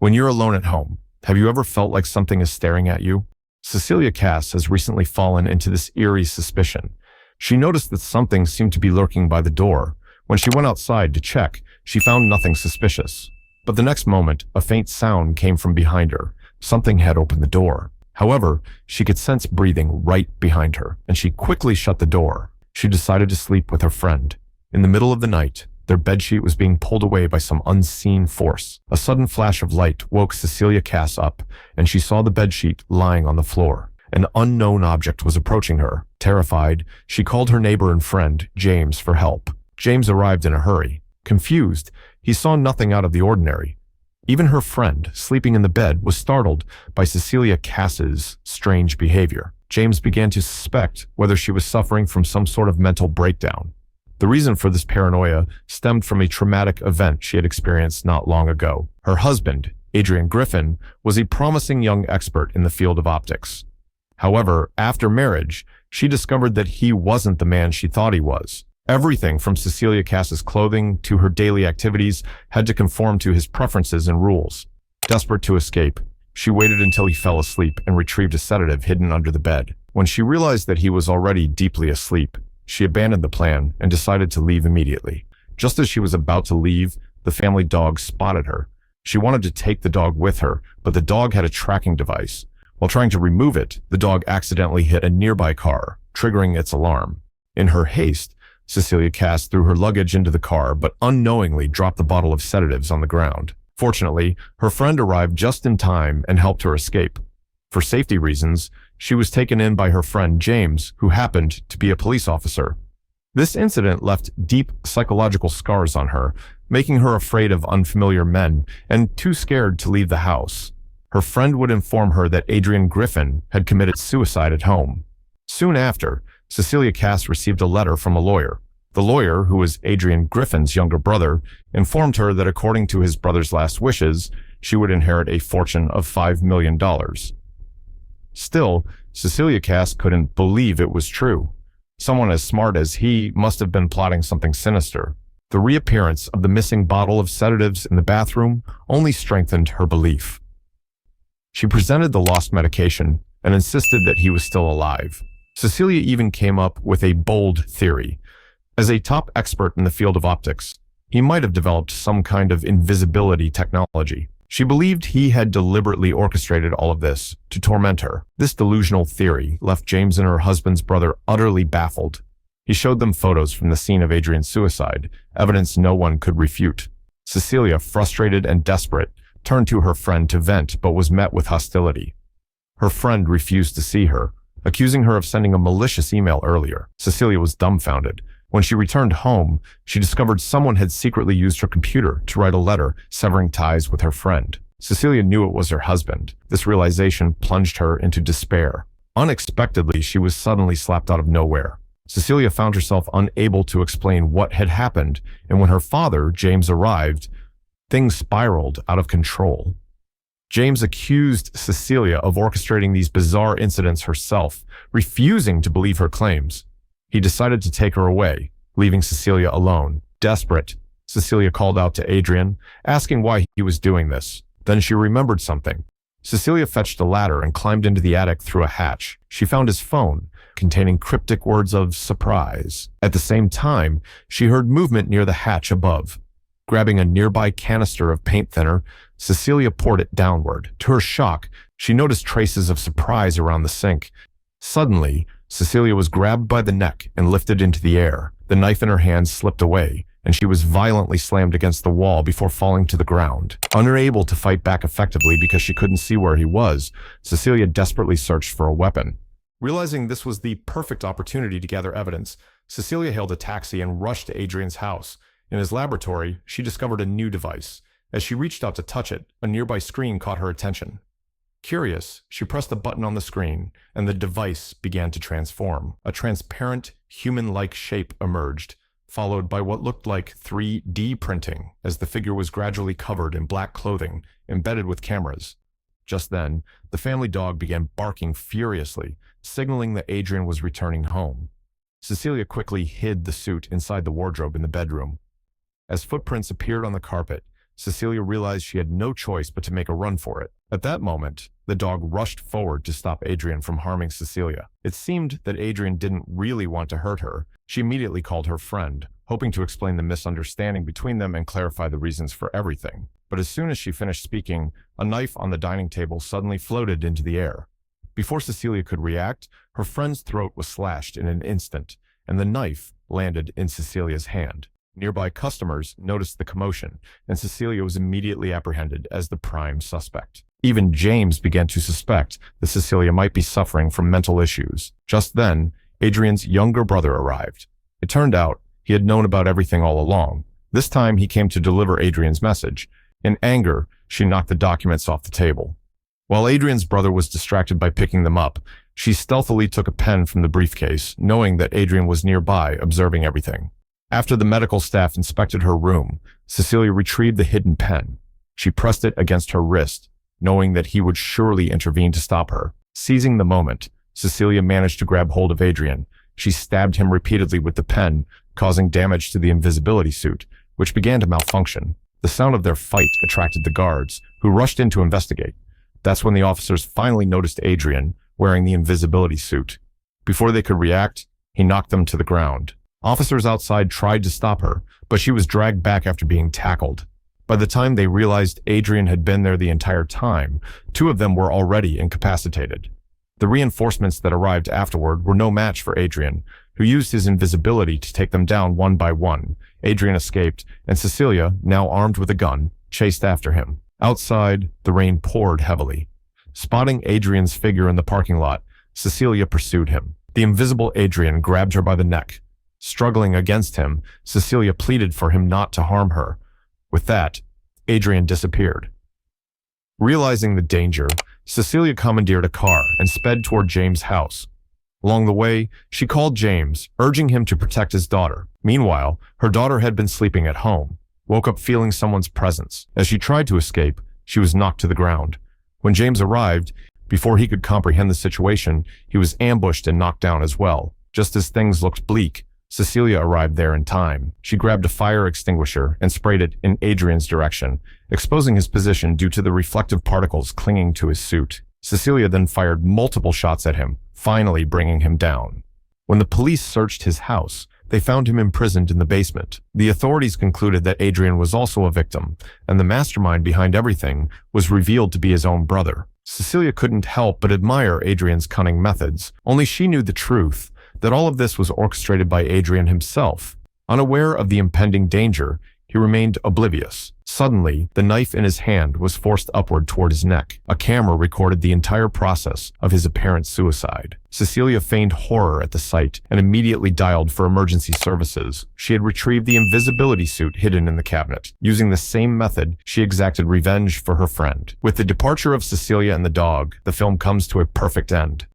When you're alone at home, have you ever felt like something is staring at you? Cecilia Cass has recently fallen into this eerie suspicion. She noticed that something seemed to be lurking by the door. When she went outside to check, she found nothing suspicious. But the next moment, a faint sound came from behind her. Something had opened the door. However, she could sense breathing right behind her, and she quickly shut the door. She decided to sleep with her friend. In the middle of the night, their bedsheet was being pulled away by some unseen force. A sudden flash of light woke Cecilia Cass up, and she saw the bedsheet lying on the floor. An unknown object was approaching her. Terrified, she called her neighbor and friend, James, for help. James arrived in a hurry. Confused, he saw nothing out of the ordinary. Even her friend, sleeping in the bed, was startled by Cecilia Cass's strange behavior. James began to suspect whether she was suffering from some sort of mental breakdown. The reason for this paranoia stemmed from a traumatic event she had experienced not long ago. Her husband, Adrian Griffin, was a promising young expert in the field of optics. However, after marriage, she discovered that he wasn't the man she thought he was. Everything from Cecilia Cass's clothing to her daily activities had to conform to his preferences and rules. Desperate to escape, she waited until he fell asleep and retrieved a sedative hidden under the bed. When she realized that he was already deeply asleep, she abandoned the plan and decided to leave immediately. Just as she was about to leave, the family dog spotted her. She wanted to take the dog with her, but the dog had a tracking device. While trying to remove it, the dog accidentally hit a nearby car, triggering its alarm. In her haste, Cecilia Cass threw her luggage into the car, but unknowingly dropped the bottle of sedatives on the ground. Fortunately, her friend arrived just in time and helped her escape. For safety reasons, she was taken in by her friend James, who happened to be a police officer. This incident left deep psychological scars on her, making her afraid of unfamiliar men and too scared to leave the house. Her friend would inform her that Adrian Griffin had committed suicide at home. Soon after, Cecilia Cass received a letter from a lawyer. The lawyer, who was Adrian Griffin's younger brother, informed her that according to his brother's last wishes, she would inherit a fortune of $5 million. Still, Cecilia Cass couldn't believe it was true. Someone as smart as he must have been plotting something sinister. The reappearance of the missing bottle of sedatives in the bathroom only strengthened her belief. She presented the lost medication and insisted that he was still alive. Cecilia even came up with a bold theory. As a top expert in the field of optics, he might have developed some kind of invisibility technology. She believed he had deliberately orchestrated all of this to torment her. This delusional theory left James and her husband's brother utterly baffled. He showed them photos from the scene of Adrian's suicide, evidence no one could refute. Cecilia, frustrated and desperate, turned to her friend to vent, but was met with hostility. Her friend refused to see her, accusing her of sending a malicious email earlier. Cecilia was dumbfounded. When she returned home, she discovered someone had secretly used her computer to write a letter severing ties with her friend. Cecilia knew it was her husband. This realization plunged her into despair. Unexpectedly, she was suddenly slapped out of nowhere. Cecilia found herself unable to explain what had happened, and when her father, James, arrived, things spiraled out of control. James accused Cecilia of orchestrating these bizarre incidents herself, refusing to believe her claims. He decided to take her away, leaving Cecilia alone. Desperate, Cecilia called out to Adrian, asking why he was doing this. Then she remembered something. Cecilia fetched a ladder and climbed into the attic through a hatch. She found his phone, containing cryptic words of surprise. At the same time, she heard movement near the hatch above. Grabbing a nearby canister of paint thinner, Cecilia poured it downward. To her shock, she noticed traces of surprise around the sink. Suddenly, Cecilia was grabbed by the neck and lifted into the air. The knife in her hand slipped away, and she was violently slammed against the wall before falling to the ground. Unable to fight back effectively because she couldn't see where he was, Cecilia desperately searched for a weapon. Realizing this was the perfect opportunity to gather evidence, Cecilia hailed a taxi and rushed to Adrian's house. In his laboratory, she discovered a new device. As she reached out to touch it, a nearby screen caught her attention. Curious, she pressed a button on the screen, and the device began to transform. A transparent, human-like shape emerged, followed by what looked like 3D printing, as the figure was gradually covered in black clothing, embedded with cameras. Just then, the family dog began barking furiously, signaling that Adrian was returning home. Cecilia quickly hid the suit inside the wardrobe in the bedroom. As footprints appeared on the carpet, Cecilia realized she had no choice but to make a run for it. At that moment, the dog rushed forward to stop Adrian from harming Cecilia. It seemed that Adrian didn't really want to hurt her. She immediately called her friend, hoping to explain the misunderstanding between them and clarify the reasons for everything. But as soon as she finished speaking, a knife on the dining table suddenly floated into the air. Before Cecilia could react, her friend's throat was slashed in an instant, and the knife landed in Cecilia's hand. Nearby customers noticed the commotion, and Cecilia was immediately apprehended as the prime suspect. Even James began to suspect that Cecilia might be suffering from mental issues. Just then, Adrian's younger brother arrived. It turned out he had known about everything all along. This time he came to deliver Adrian's message. In anger, she knocked the documents off the table. While Adrian's brother was distracted by picking them up, she stealthily took a pen from the briefcase, knowing that Adrian was nearby, observing everything. After the medical staff inspected her room, Cecilia retrieved the hidden pen. She pressed it against her wrist, knowing that he would surely intervene to stop her. Seizing the moment, Cecilia managed to grab hold of Adrian. She stabbed him repeatedly with the pen, causing damage to the invisibility suit, which began to malfunction. The sound of their fight attracted the guards, who rushed in to investigate. That's when the officers finally noticed Adrian wearing the invisibility suit. Before they could react, he knocked them to the ground. Officers outside tried to stop her, but she was dragged back after being tackled. By the time they realized Adrian had been there the entire time, two of them were already incapacitated. The reinforcements that arrived afterward were no match for Adrian, who used his invisibility to take them down one by one. Adrian escaped, and Cecilia, now armed with a gun, chased after him. Outside, the rain poured heavily. Spotting Adrian's figure in the parking lot, Cecilia pursued him. The invisible Adrian grabbed her by the neck. Struggling against him, Cecilia pleaded for him not to harm her. With that, Adrian disappeared. Realizing the danger, Cecilia commandeered a car and sped toward James' house. Along the way, she called James, urging him to protect his daughter. Meanwhile, her daughter had been sleeping at home, woke up feeling someone's presence. As she tried to escape, she was knocked to the ground. When James arrived, before he could comprehend the situation, he was ambushed and knocked down as well. Just as things looked bleak, Cecilia arrived there in time. She grabbed a fire extinguisher and sprayed it in Adrian's direction, exposing his position due to the reflective particles clinging to his suit. Cecilia then fired multiple shots at him, finally bringing him down. When the police searched his house, they found him imprisoned in the basement. The authorities concluded that Adrian was also a victim, and the mastermind behind everything was revealed to be his own brother. Cecilia couldn't help but admire Adrian's cunning methods. Only she knew the truth, that all of this was orchestrated by Adrian himself. Unaware of the impending danger, he remained oblivious. Suddenly, the knife in his hand was forced upward toward his neck. A camera recorded the entire process of his apparent suicide. Cecilia feigned horror at the sight and immediately dialed for emergency services. She had retrieved the invisibility suit hidden in the cabinet. Using the same method, she exacted revenge for her friend. With the departure of Cecilia and the dog, the film comes to a perfect end.